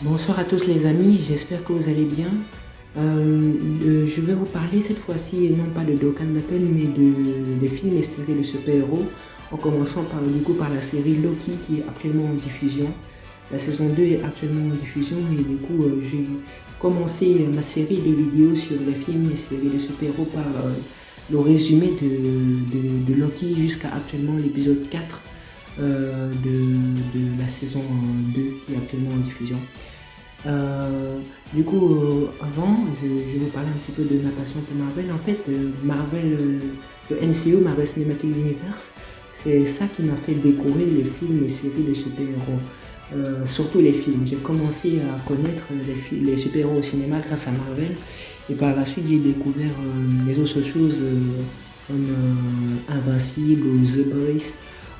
Bonsoir à tous les amis, j'espère que vous allez bien. Je vais vous parler cette fois-ci non pas de Dokkan Battle mais de films et séries de super-héros, en commençant par la série Loki qui est actuellement en diffusion. La saison 2 est actuellement en diffusion et j'ai commencé ma série de vidéos sur les films et séries de super-héros par le résumé de Loki jusqu'à actuellement l'épisode 4 de la saison 2 qui est actuellement en diffusion. Avant, je vais vous parler un petit peu de ma passion pour Marvel. En fait, le MCU, Marvel Cinematic Universe, c'est ça qui m'a fait découvrir les films et séries de super-héros. Surtout les films. J'ai commencé à connaître les super-héros au cinéma grâce à Marvel. Et par la suite, j'ai découvert les autres choses comme Invincible ou The Boys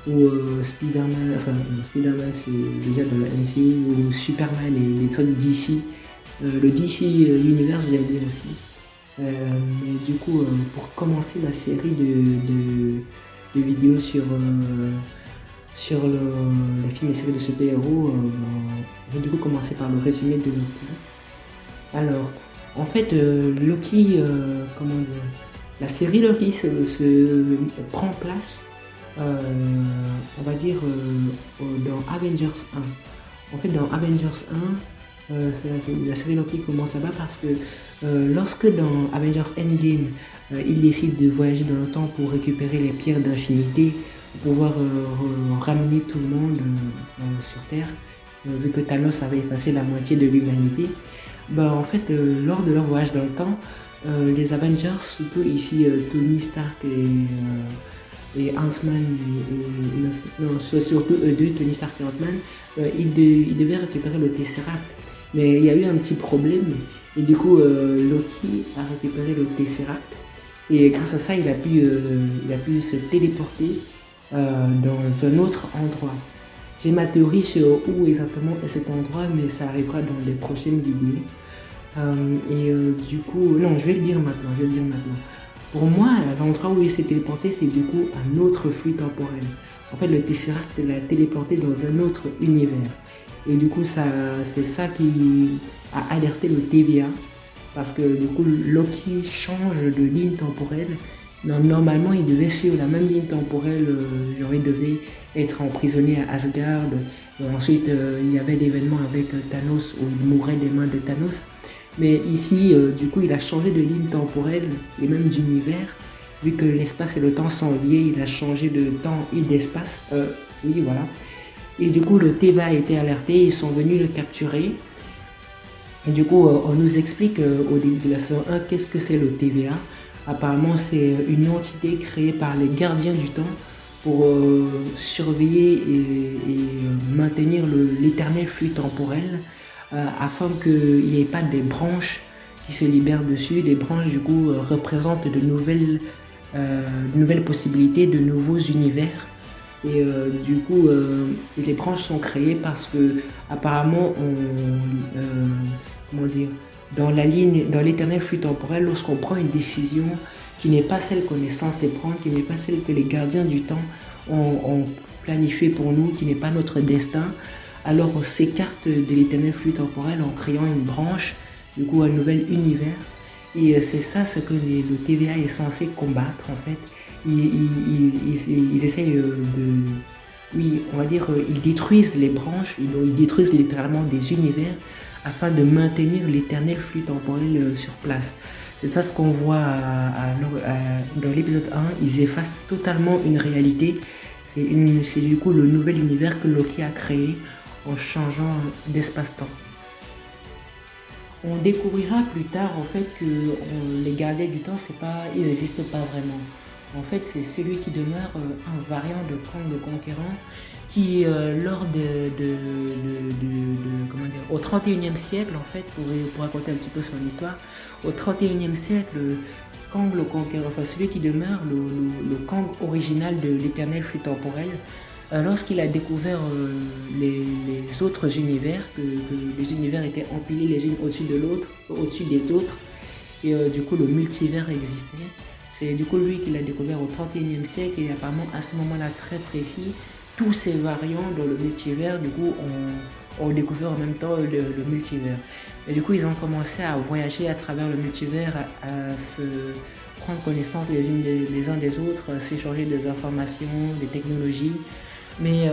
ou Spider-Man, Spider-Man c'est déjà dans la MCU, ou Superman et les trucs DC. Le DC Universe, j'aime bien aussi. Pour commencer ma série de vidéos sur les films et séries de super-héros, je vais du coup commencer par le résumé de Loki. Alors, en fait, Loki, comment dire, la série Loki se prend place on va dire dans Avengers 1. En fait, dans Avengers 1, la série Loki commence là-bas parce que lorsque dans Avengers Endgame, il décide de voyager dans le temps pour récupérer les pierres d'infinité, pour pouvoir ramener tout le monde sur Terre, vu que Thanos avait effacé la moitié de l'humanité. En fait, lors de leur voyage dans le temps, les Avengers, surtout ici Tony Stark et Ant-Man, c'est surtout eux deux, Tony Stark et Ant-Man, ils devaient récupérer le Tesseract. Mais il y a eu un petit problème, et du coup, Loki a récupéré le Tesseract, et grâce à ça, il a pu se téléporter dans un autre endroit. J'ai ma théorie sur où exactement est cet endroit, mais ça arrivera dans les prochaines vidéos. Non, je vais le dire maintenant. Pour moi, l'endroit où il s'est téléporté, c'est du coup un autre flux temporel. En fait, le Tesseract l'a téléporté dans un autre univers. Et du coup, c'est ça qui a alerté le TVA. Parce que du coup, Loki change de ligne temporelle. Normalement, il devait suivre la même ligne temporelle. Genre, il devait être emprisonné à Asgard. Et ensuite, il y avait l'événement avec Thanos où il mourait des mains de Thanos. Mais ici, du coup, il a changé de ligne temporelle et même d'univers. Vu que l'espace et le temps sont liés, il a changé de temps et d'espace. Oui, voilà. Et du coup, le TVA a été alerté, ils sont venus le capturer. Et du coup, on nous explique au début de la saison 1 qu'est-ce que c'est le TVA. Apparemment, c'est une entité créée par les gardiens du temps pour surveiller et maintenir l'éternel flux temporel. Afin qu'il n'y ait pas des branches qui se libèrent dessus. Des branches du coup représentent de nouvelles possibilités, de nouveaux univers. Et les branches sont créées parce que apparemment dans l'éternel flux temporel, lorsqu'on prend une décision qui n'est pas celle qu'on est censé prendre, qui n'est pas celle que les gardiens du temps ont planifiée pour nous, qui n'est pas notre destin, alors on s'écarte de l'éternel flux temporel en créant une branche, du coup un nouvel univers. Et c'est ça ce que le TVA est censé combattre en fait. Ils essayent ils détruisent les branches, ils détruisent littéralement des univers afin de maintenir l'éternel flux temporel sur place. C'est ça ce qu'on voit dans l'épisode 1, ils effacent totalement une réalité. C'est du coup le nouvel univers que Loki a créé en changeant d'espace-temps. On découvrira plus tard en fait que les gardiens du temps, ils n'existent pas vraiment. En fait, c'est celui qui demeure un variant de Kang le Conquérant qui, au 31e siècle, en fait, pour raconter un petit peu son histoire, au 31e siècle, Kang le Conquérant, enfin celui qui demeure le Kang original de l'éternel flux temporel, lorsqu'il a découvert les autres univers, que les univers étaient empilés les unes au-dessus de l'autre, au-dessus des autres, et du coup le multivers existait. C'est du coup lui qui l'a découvert au 31e siècle, et apparemment à ce moment-là très précis, tous ces variants dans le multivers du coup ont découvert en même temps le multivers. Et du coup, ils ont commencé à voyager à travers le multivers, à se prendre connaissance les uns des autres, s'échanger des informations, des technologies. Mais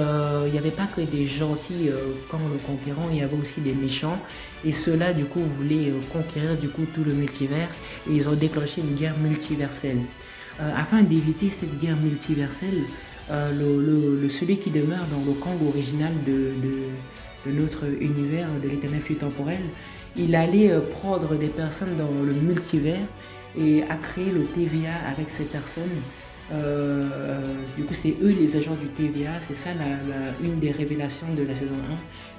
il n'y avait pas que des gentils comme le conquérant, il y avait aussi des méchants. Et ceux-là, du coup, voulaient conquérir du coup tout le multivers. Et ils ont déclenché une guerre multiverselle. Afin d'éviter cette guerre multiverselle, celui qui demeure dans le Kang original de notre univers, de l'éternel flux temporel, il allait prendre des personnes dans le multivers et a créé le TVA avec ces personnes. Du coup, c'est eux les agents du TVA, c'est ça une des révélations de la saison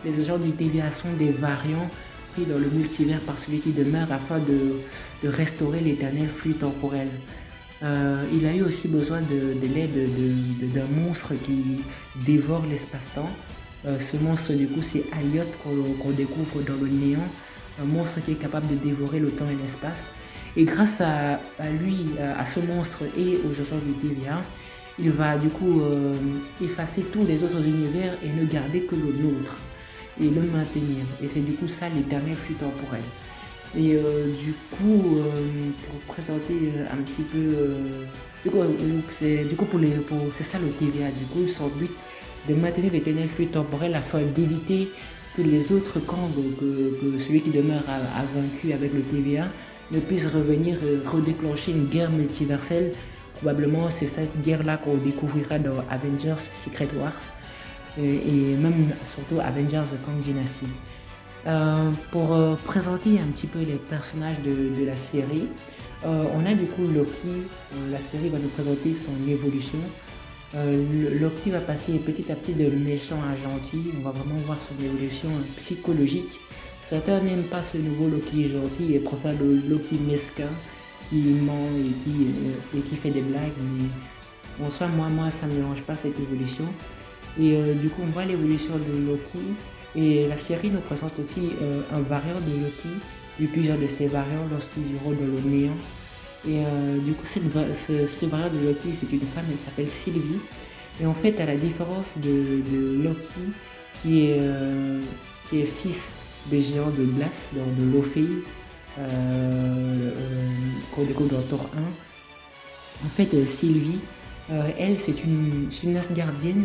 1. Les agents du TVA sont des variants pris dans le multivers par celui qui demeure afin de restaurer l'éternel flux temporel. Il a eu aussi besoin de l'aide d'un monstre qui dévore l'espace-temps. Ce monstre, du coup, c'est Elliot qu'on découvre dans le néant, un monstre qui est capable de dévorer le temps et l'espace. Et grâce à lui, à ce monstre et aux agents du TVA, il va du coup effacer tous les autres univers et ne garder que le nôtre et le maintenir. Et c'est du coup ça l'éternel flux temporel. Et du coup, pour présenter un petit peu, c'est ça le TVA. Du coup, son but, c'est de maintenir l'éternel flux temporel afin d'éviter que les autres camps, que celui qui demeure a vaincu avec le TVA, ne puisse revenir redéclencher une guerre multiverselle. Probablement, c'est cette guerre-là qu'on découvrira dans Avengers Secret Wars et même surtout Avengers The Kang Dynasty. Pour présenter un petit peu les personnages de la série, on a du coup Loki. La série va nous présenter son évolution. Loki va passer petit à petit de méchant à gentil. On va vraiment voir son évolution psychologique. Certains n'aiment pas ce nouveau Loki gentil et préfèrent le Loki mesquin qui ment et qui fait des blagues. Mais en soi, moi ça ne me dérange pas cette évolution. Et du coup, on voit l'évolution de Loki. Et la série nous présente aussi un variant de Loki, puis plusieurs de ces variants lorsqu'ils iront dans le néant. Et du coup, ce variant de Loki, c'est une femme, elle s'appelle Sylvie. Et en fait, à la différence de Loki, qui est fils des géants de glace, de Laufey, qu'on découvre dans Thor 1. En fait, Sylvie, elle, c'est une Asgardienne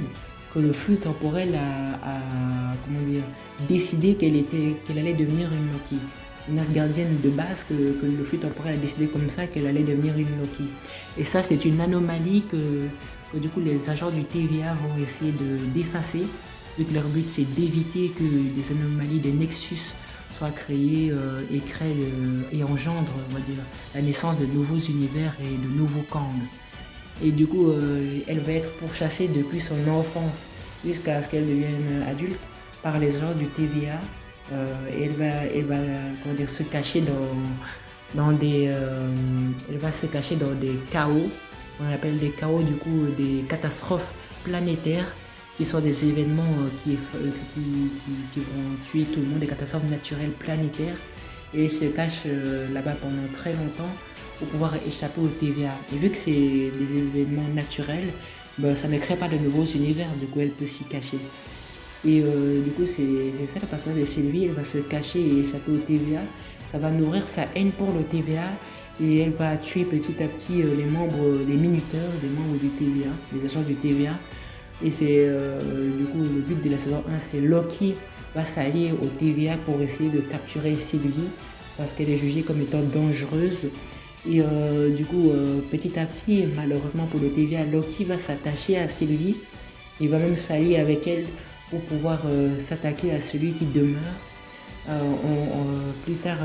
que le flux temporel a décidé qu'elle allait devenir une Loki. Une Asgardienne de base que le flux temporel a décidé comme ça qu'elle allait devenir une Loki. Et ça, c'est une anomalie que du coup les agents du TVA vont essayer d'effacer, vu que leur but c'est d'éviter que des anomalies, des nexus soient créés et engendrent, on va dire, la naissance de nouveaux univers et de nouveaux Kang. Et du coup, elle va être pourchassée depuis son enfance jusqu'à ce qu'elle devienne adulte par les agents du TVA. Et elle va se cacher dans des chaos. On appelle des chaos, du coup, des catastrophes planétaires qui sont des événements qui vont tuer tout le monde, des catastrophes naturelles planétaires. Et elle se cache là-bas pendant très longtemps pour pouvoir échapper au TVA. Et vu que c'est des événements naturels, ça ne crée pas de nouveaux univers, du coup elle peut s'y cacher. Et du coup c'est ça le personnage de Sylvie, elle va se cacher et échapper au TVA. Ça va nourrir sa haine pour le TVA et elle va tuer petit à petit les minuteurs, les membres du TVA, les agents du TVA. Et c'est du coup le but de la saison 1, c'est Loki va s'allier au TVA pour essayer de capturer Sylvie parce qu'elle est jugée comme étant dangereuse. Et du coup, petit à petit, malheureusement pour le TVA, Loki va s'attacher à Sylvie. Il va même s'allier avec elle pour pouvoir s'attaquer à celui qui demeure. Plus tard,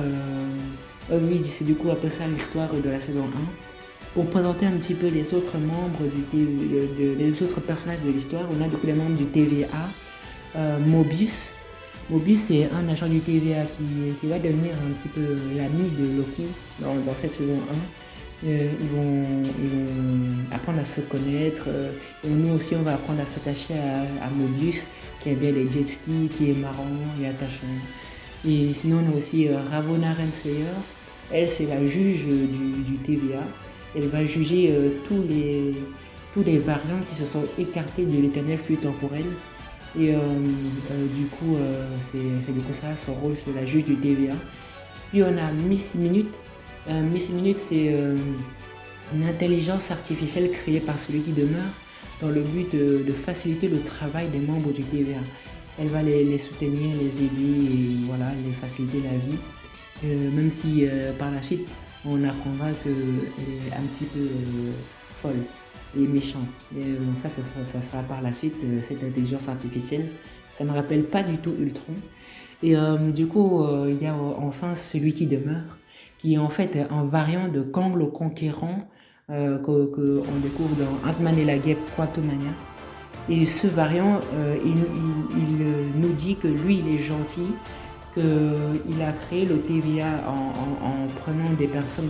oui, c'est du coup un peu ça l'histoire de la saison 1. Pour présenter un petit peu les autres membres les autres personnages de l'histoire, on a du coup les membres du TVA. Mobius. Mobius, c'est un agent du TVA qui va devenir un petit peu l'ami de Loki dans cette saison 1. Ils vont apprendre à se connaître. Et nous aussi, on va apprendre à s'attacher à Mobius, qui aime bien les jet skis, qui est marrant et attachant. Et sinon, on a aussi Ravonna Renslayer. Elle, c'est la juge du TVA. Elle va juger tous les variants qui se sont écartés de l'éternel flux temporel. Et du coup, c'est du coup ça, son rôle, c'est la juge du TVA. Puis on a Miss Minute. Miss Minute, c'est une intelligence artificielle créée par celui qui demeure dans le but de faciliter le travail des membres du TVA. Elle va les soutenir, les aider et voilà, les faciliter la vie. Même si par la suite, on apprendra qu'elle est un petit peu folle et méchante. Et ça sera par la suite, cette intelligence artificielle. Ça ne rappelle pas du tout Ultron. Et du coup, il y a enfin celui qui demeure, qui est en fait un variant de Kang le Conquérant qu'on découvre dans Ant-Man et la guêpe Quantumania. Et ce variant, il nous dit que lui, il est gentil, qu'il a créé le TVA en prenant des personnes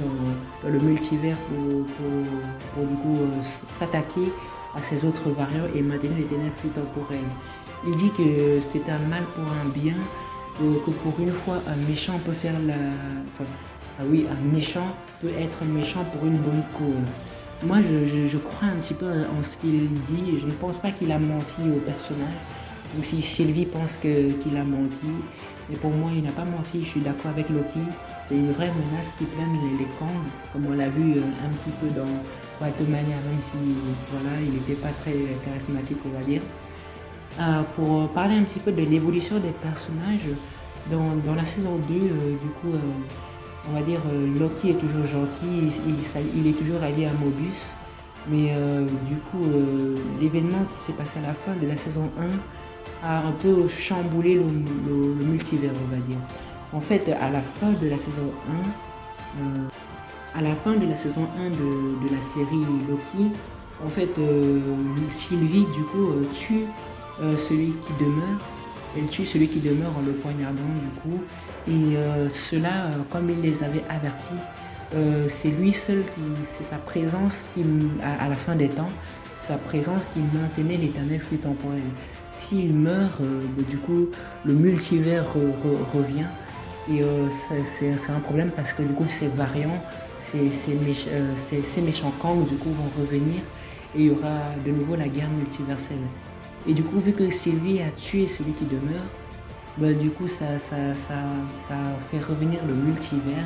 dans le multivers pour du coup s'attaquer à ces autres variants et maintenir l'éternel flux temporel. Il dit que c'est un mal pour un bien, que pour une fois un méchant peut faire la... Enfin, ah oui, un méchant peut être méchant pour une bonne cause. Moi, je crois un petit peu en ce qu'il dit. Je ne pense pas qu'il a menti au personnage. Ou si Sylvie pense qu'il a menti. Mais pour moi, il n'a pas menti. Je suis d'accord avec Loki. C'est une vraie menace qui plane les Kang, comme on l'a vu un petit peu dans Quantumania, même si voilà, il n'était pas très charismatique, on va dire. Pour parler un petit peu de l'évolution des personnages, dans la saison 2, du coup, on va dire Loki est toujours gentil, il est toujours allié à Mobius, mais du coup, l'événement qui s'est passé à la fin de la saison 1 a un peu chamboulé le multivers, on va dire. En fait, à la fin de la saison 1, de la série Loki, en fait, Sylvie, du coup, tue celui qui demeure. Elle tue celui qui demeure en le poignardant, du coup. Et cela, comme il les avait avertis, c'est lui seul, c'est sa présence qui, à la fin des temps, sa présence qui maintenait l'éternel flux temporel. S'il meurt, du coup, le multivers revient. Et c'est un problème parce que du coup, ces variants, ces méchants Kang, du coup, vont revenir. Et il y aura de nouveau la guerre multiverselle. Et du coup, vu que Sylvie a tué celui qui demeure, bah, du coup, ça fait revenir le multivers.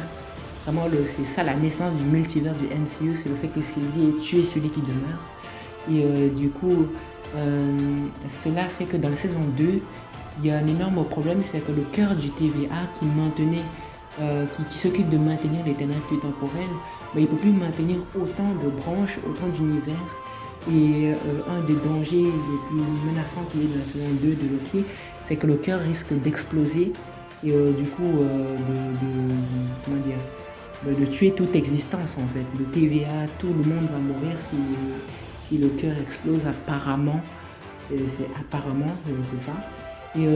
Vraiment, c'est ça la naissance du multivers du MCU, c'est le fait que Sylvie ait tué celui qui demeure. Et du coup, cela fait que dans la saison 2, il y a un énorme problème, c'est que le cœur du TVA qui maintenait, qui s'occupe de maintenir l'éternel flux temporel, bah, il ne peut plus maintenir autant de branches, autant d'univers. Et un des dangers les plus menaçants qu'il y a dans la saison 2 de Loki, c'est que le cœur risque d'exploser et du coup comment dire, de tuer toute existence en fait. Le TVA, tout le monde va mourir si le cœur explose apparemment. C'est apparemment, c'est ça. Et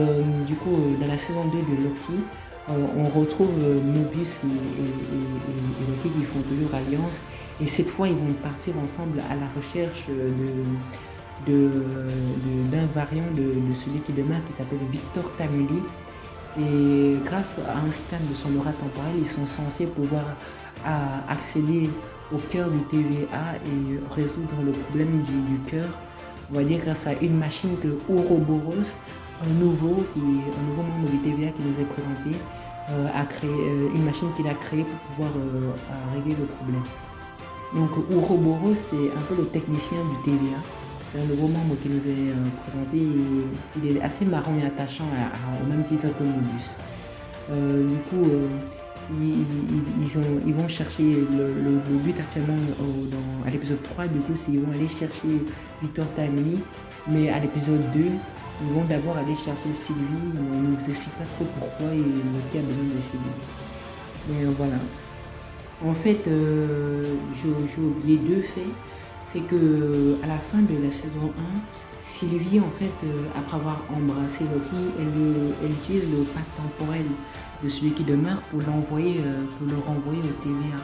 du coup, dans la saison 2 de Loki, on retrouve Mobius et Loki qui font toujours alliance. Et cette fois, ils vont partir ensemble à la recherche d'un variant de celui qui demeure qui s'appelle Victor Tamili. Et grâce à un scan de son aura temporelle, ils sont censés pouvoir accéder au cœur du TVA et résoudre le problème du cœur. On va dire grâce à une machine que Ouroboros, un nouveau membre du TVA qui nous est présenté, a créé une machine qu'il a créée pour pouvoir régler le problème. Donc Ouroboros, c'est un peu le technicien du TVA. C'est un nouveau membre qui nous est présenté. Il est assez marrant et attachant au même titre que Mobius. Du coup, ils vont chercher le but actuellement à l'épisode 3. Du coup, c'est ils vont aller chercher Victor Timely. Mais à l'épisode 2, ils vont d'abord aller chercher Sylvie. On ne nous explique pas trop pourquoi et qui a besoin de Sylvie. Mais voilà. En fait, j'ai oublié deux faits. C'est que à la fin de la saison 1, Sylvie, en fait, après avoir embrassé Loki, elle utilise le pacte temporel de celui qui demeure pour le renvoyer au TVA.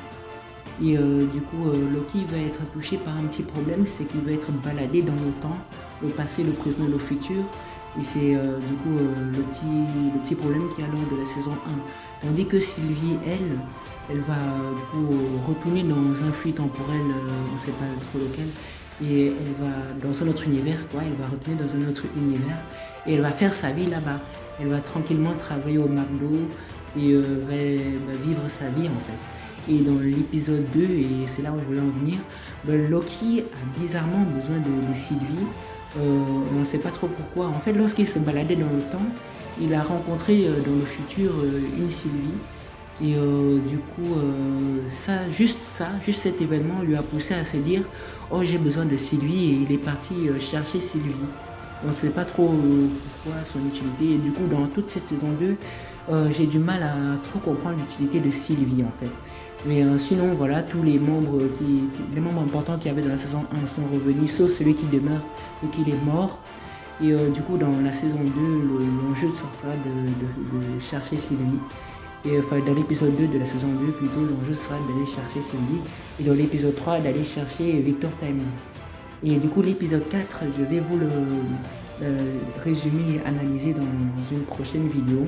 Et du coup, Loki va être touché par un petit problème, c'est qu'il va être baladé dans le temps, le passé, le présent et le futur. Et c'est du coup le petit problème qu'il y a lors de la saison 1. Tandis que Sylvie, elle va du coup retourner dans un flux temporel, on ne sait pas trop lequel, et elle va dans un autre univers, quoi. Elle va retourner dans un autre univers et elle va faire sa vie là-bas. Elle va tranquillement travailler au McDo et va vivre sa vie en fait. Et dans l'épisode 2, et c'est là où je voulais en venir, Loki a bizarrement besoin de Sylvie. On ne sait pas trop pourquoi. En fait, lorsqu'il se baladait dans le temps, il a rencontré dans le futur une Sylvie. Et du coup, juste cet événement lui a poussé à se dire oh, j'ai besoin de Sylvie, et il est parti chercher Sylvie. On ne sait pas trop pourquoi son utilité. Et du coup, dans toute cette saison 2, j'ai du mal à trop comprendre l'utilité de Sylvie en fait. Mais sinon, voilà, tous les membres importants qu'il y avait dans la saison 1 sont revenus, sauf celui qui demeure, vu qu'il est mort. Et du coup, dans la saison 2, l'enjeu sera de chercher Sylvie. Et enfin, dans l'épisode 2 de la saison 2, plutôt, l'enjeu sera d'aller chercher Sylvie. Et dans l'épisode 3, d'aller chercher Victor Timely. Et du coup, l'épisode 4, je vais vous le résumer et analyser dans une prochaine vidéo.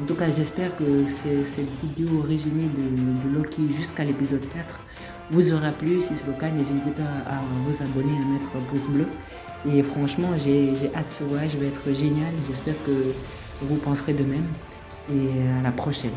En tout cas, j'espère que cette vidéo résumée de Loki jusqu'à l'épisode 4 vous aura plu. Si c'est le cas, n'hésitez pas à vous abonner, à mettre un pouce bleu. Et franchement, j'ai hâte, ce voyage va être génial. J'espère que vous penserez de même. Et à la prochaine.